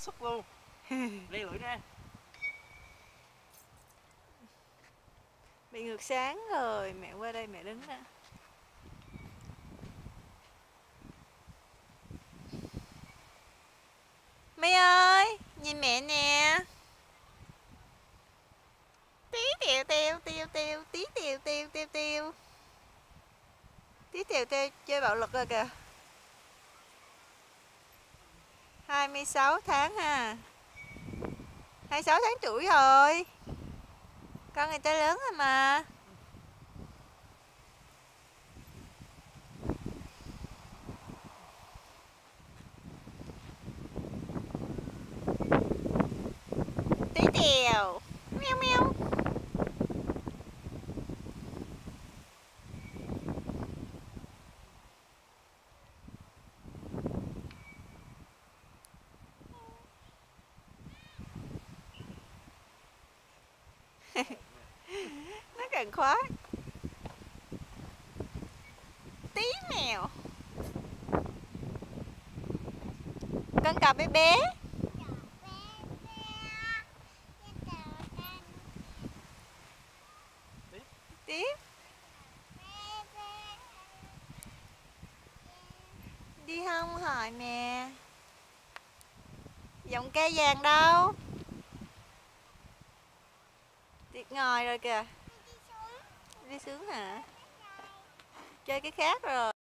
xúc luôn. Lia lưỡi nè. Bị ngược sáng rồi, mẹ qua đây mẹ đứng nè. My ơi, nhìn mẹ nè. Tí tiều tiều tiều tiều, tí tiều tiều tiều tiều. Tí tiều tiều chơi bạo lực rồi kìa. 26 tháng ha. 26 tháng tuổi rồi. Con người ta lớn rồi mà. Tí tiều. Meo meo. Nó cần khóa. Tí mèo. Con cặp bé bé. Tiếp. Đi không hỏi mẹ. Giọng ca vàng đâu? Tiệt ngồi rồi kìa. Đi xuống hả? Chơi cái khác rồi.